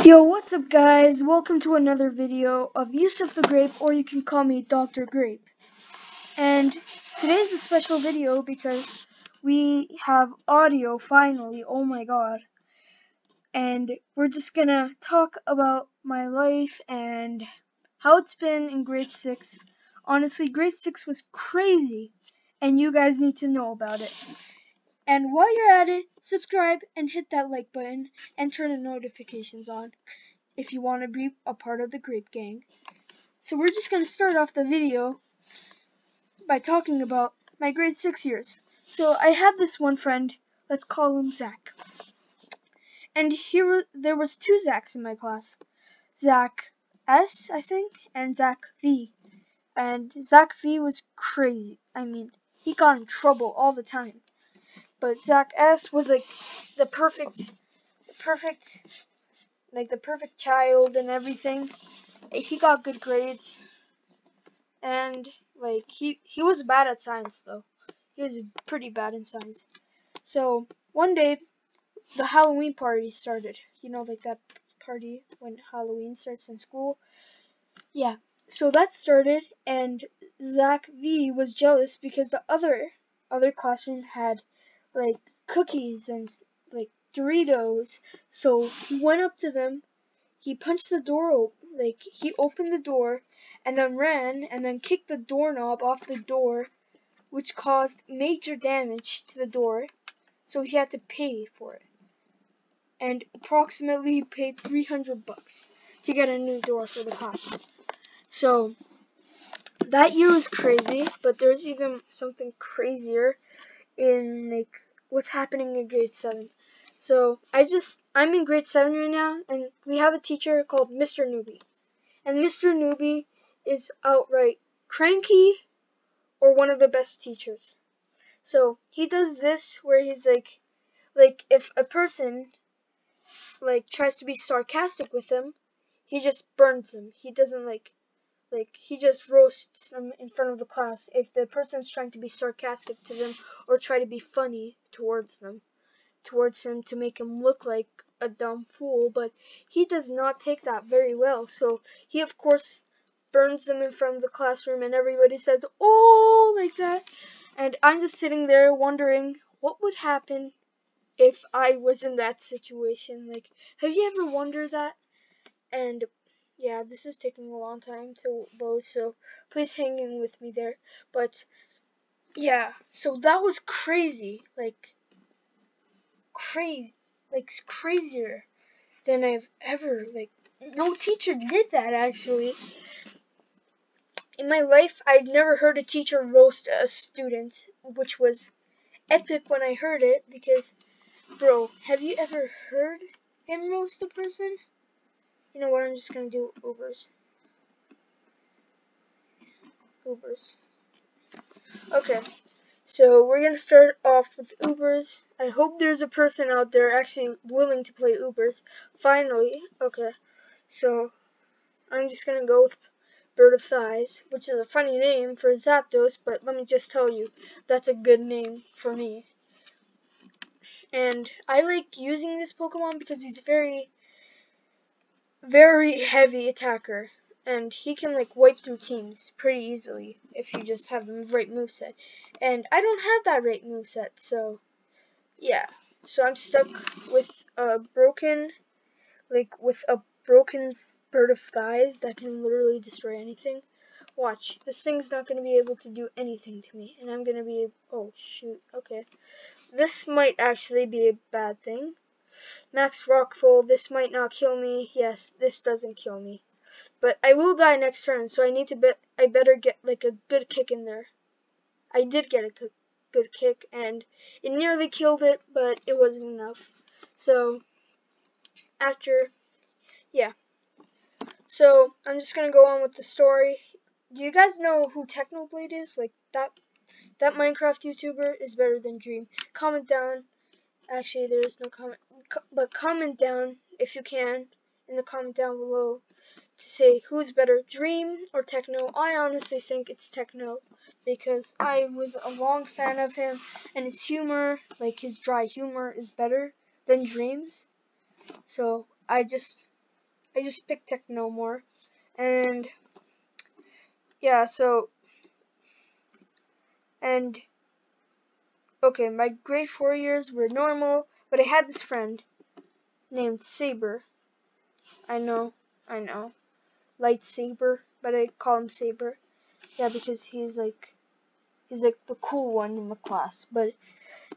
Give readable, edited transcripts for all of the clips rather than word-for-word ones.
Yo, what's up guys? Welcome to another video of Yusuf the Grape, or you can call me Dr. Grape. And today's a special video because we have audio finally, oh my god. And we're just gonna talk about my life and how it's been in grade 6. Honestly, grade 6 was crazy, and you guys need to know about it. And while you're at it, subscribe and hit that like button and turn the notifications on if you want to be a part of the Grape Gang. So we're just going to start off the video by talking about my grade 6 years. So I had this one friend, let's call him Zach. And there was two Zachs in my class. Zach S, I think, and Zach V. And Zach V was crazy. I mean, he got in trouble all the time. But Zach S was like the perfect child and everything. He got good grades, and like he was bad at science though. He was pretty bad in science. So one day the Halloween party started. You know, like that party when Halloween starts in school. Yeah. So that started, and Zach V was jealous because the other classroom had like cookies and like Doritos. So he went up to them. He punched the door open, like he opened the door and then ran and then kicked the doorknob off the door, which caused major damage to the door. So he had to pay for it. And approximately he paid $300 to get a new door for the classroom. So that year was crazy, but there's even something crazier in like what's happening in grade 7. So I'm in grade 7 right now, and we have a teacher called Mr. Newbie. And Mr. Newbie is outright cranky or one of the best teachers. So he does this where he's like if a person like tries to be sarcastic with him, he just burns them. He doesn't like he just roasts them in front of the class if the person's trying to be sarcastic to them or try to be funny towards him to make him look like a dumb fool. But he does not take that very well, so he of course burns them in front of the classroom, and everybody says oh like that. And I'm just sitting there wondering what would happen if I was in that situation. Like, have you ever wondered that? And yeah, this is taking a long time to load, so please hang in with me there. But yeah, so that was crazy, crazier than I've ever, no teacher did that actually. In my life, I've never heard a teacher roast a student, which was epic when I heard it, because, bro, have you ever heard him roast a person? You know what, I'm just gonna do Ubers. Okay, so we're gonna start off with Ubers. I hope there's a person out there actually willing to play Ubers. Finally, okay, so I'm just gonna go with Bird of Thighs, which is a funny name for Zapdos, but let me just tell you, that's a good name for me. And I like using this Pokemon because he's very, very heavy attacker, and he can wipe through teams pretty easily if you just have the right moveset. And I don't have that right moveset, so yeah. So I'm stuck with a broken Bird of Thighs that can literally destroy anything. Watch, this thing's not going to be able to do anything to me, and I'm going to be, oh shoot, okay. This might actually be a bad thing. Max Rockfall, this might not kill me. Yes, this doesn't kill me. But I will die next turn, so I better get a good kick in there. I did get a good kick, and it nearly killed it, but it wasn't enough. So yeah. So I'm just gonna go on with the story. Do you guys know who Technoblade is? Like that Minecraft YouTuber is better than Dream. Comment down. Actually, there is no comment, but comment down if you can in the comment down below to say who's better, Dream or Techno. I honestly think it's Techno because I was a long fan of him, and his humor, his dry humor, is better than Dream's. So I just I just picked techno more. And yeah, so, and okay, my grade 4 years were normal, but I had this friend named Saber. I know, I know. Lightsaber, but I call him Saber. Yeah, because he's like the cool one in the class. But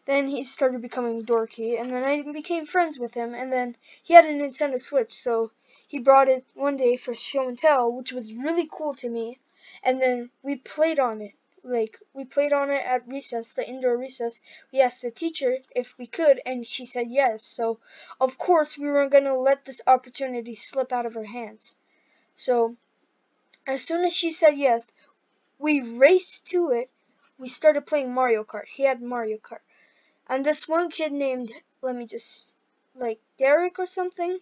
then he started becoming dorky, and then I became friends with him, and then he had a Nintendo Switch, so he brought it one day for show and tell, which was really cool to me. And then we played on it. We played on it at recess, the indoor recess. We asked the teacher if we could, and she said yes. So, of course, we weren't going to let this opportunity slip out of her hands. So, as soon as she said yes, we raced to it. We started playing Mario Kart. He had Mario Kart. And this one kid named, Derek or something.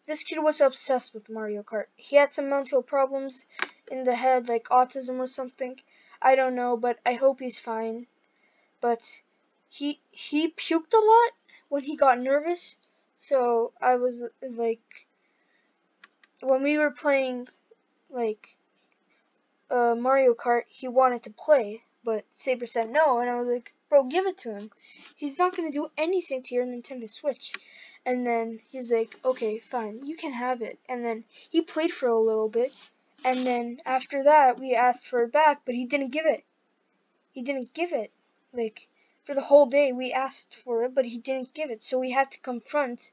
This kid was obsessed with Mario Kart. He had some mental problems in the head, like autism or something. I don't know, but I hope he's fine. But he puked a lot when he got nervous. So I was like, when we were playing like Mario Kart, he wanted to play, but Saber said no, and I was like, bro, give it to him. He's not gonna do anything to your Nintendo Switch. And then he's like, okay, fine, you can have it. And then he played for a little bit, and then after that, we asked for it back, but he didn't give it. He didn't give it. Like, for the whole day, we asked for it, but he didn't give it. So we had to confront,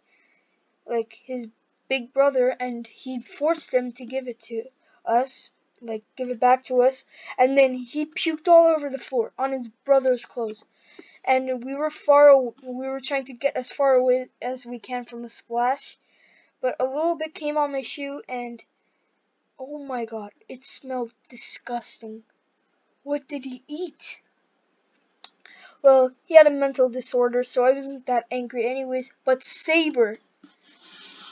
his big brother, and he forced him to give it to us, give it back to us, and then he puked all over the floor on his brother's clothes. And we were trying to get as far away as we can from the splash, but a little bit came on my shoe, and oh my god, it smelled disgusting. What did he eat? Well, he had a mental disorder, so I wasn't that angry anyways, but Saber,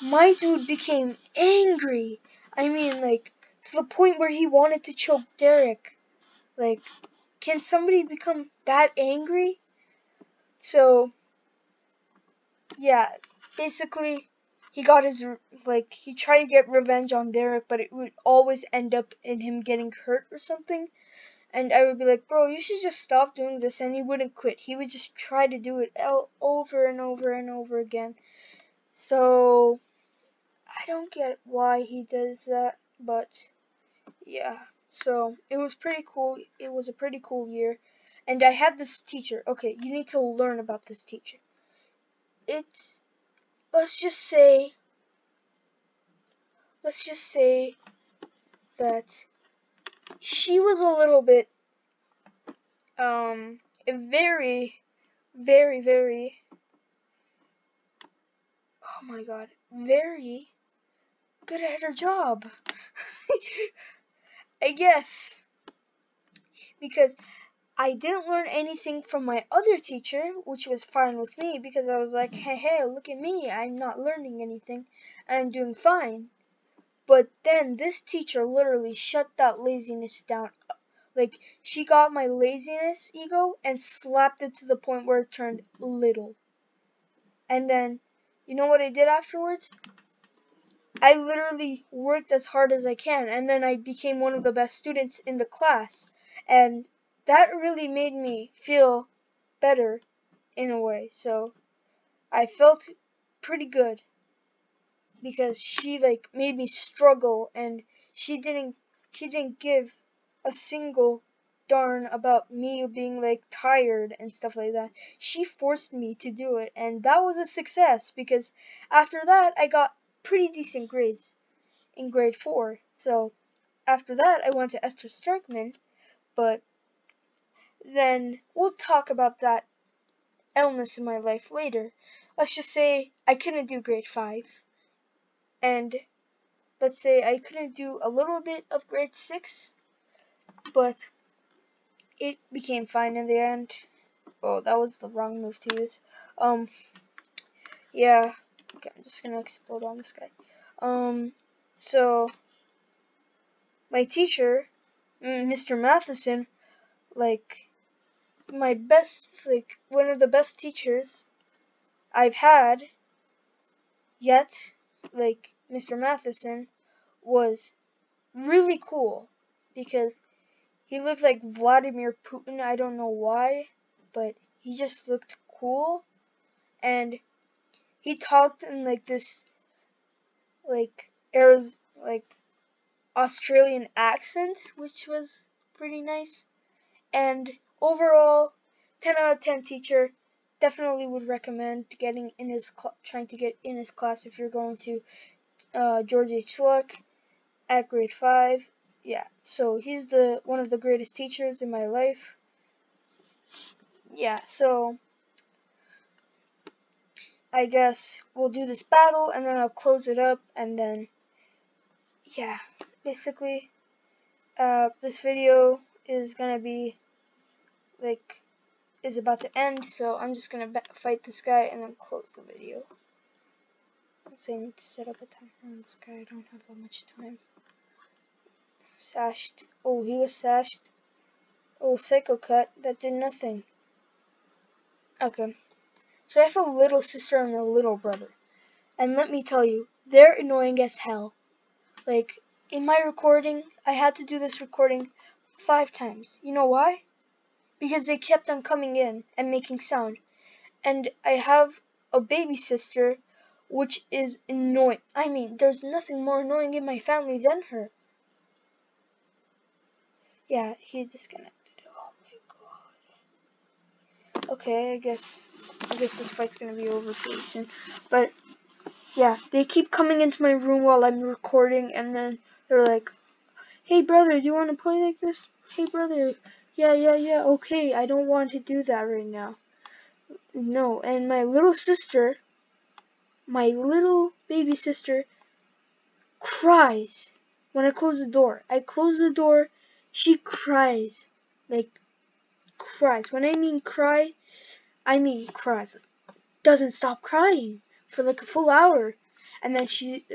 my dude became angry. I mean, to the point where he wanted to choke Derek. Can somebody become that angry? So, yeah, basically, he got he tried to get revenge on Derek, but it would always end up in him getting hurt or something. And I would be like, bro, you should just stop doing this, and he wouldn't quit. He would just try to do it over and over and over again. So, I don't get why he does that, but yeah. So, it was pretty cool. It was a pretty cool year. And I had this teacher. Okay, you need to learn about this teacher. It's, let's just say that she was a little bit, very, very, very, oh my god, very good at her job. I guess. Because I didn't learn anything from my other teacher, which was fine with me because I was like, hey, look at me. I'm not learning anything. I'm doing fine. But then this teacher literally shut that laziness down. She got my laziness ego and slapped it to the point where it turned little. And then, you know what I did afterwards? I literally worked as hard as I can, and then I became one of the best students in the class. And that really made me feel better in a way. So I felt pretty good because she made me struggle, and she didn't give a single darn about me being tired and stuff like that. She forced me to do it, and that was a success because after that I got pretty decent grades in grade 4. So after that I went to Esther Starkman, but then we'll talk about that illness in my life later. Let's just say I couldn't do grade 5, and let's say I couldn't do a little bit of grade 6, but it became fine in the end. Oh, that was the wrong move to use. Yeah. Okay, I'm just gonna explode on this guy. So my teacher, Mr. Matheson, my best, one of the best teachers I've had yet. Mr. Matheson, was really cool because he looked like Vladimir Putin. I don't know why, but he just looked cool, and he talked in like this like Australian accent, which was pretty nice. And overall, 10 out of 10 teacher. Definitely would recommend getting in his trying to get in his class if you're going to George H. Luck at grade 5. Yeah, so he's the one of the greatest teachers in my life. Yeah, so I guess we'll do this battle and then I'll close it up, and then yeah, basically this video is gonna be like is about to end, so I'm just gonna fight this guy and then close the video. So I need to set up a timer on this guy. I don't have that much time. Sashed. Oh, he was sashed. Oh, psycho cut. That did nothing. Okay. So I have a little sister and a little brother. And let me tell you, they're annoying as hell. Like, in my recording, I had to do this recording 5 times. You know why? Because they kept on coming in and making sound. And I have a baby sister, which is annoying. I mean, there's nothing more annoying in my family than her. Yeah, he disconnected. Oh my god. Okay, I guess this fight's gonna be over pretty soon. But yeah, they keep coming into my room while I'm recording, and then they're like, "Hey brother, do you want to play like this? Hey brother, yeah, okay, I don't want to do that right now." No, and my little sister, my little baby sister, cries when I close the door. I close the door, she cries. Like, cries. When I mean cry, I mean cries. Doesn't stop crying for like a full hour. And then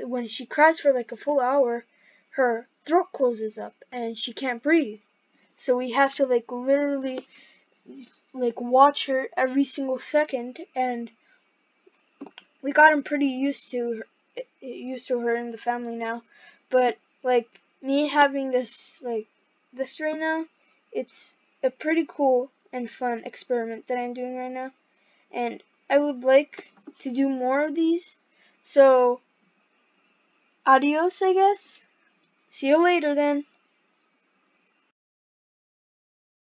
when she cries for like a full hour, her throat closes up and she can't breathe. So we have to like literally like watch her every single second, and we gotten pretty used to her in the family now. But like me having this right now, it's a pretty cool and fun experiment that I'm doing right now, and I would like to do more of these. So adios, I guess. See you later then.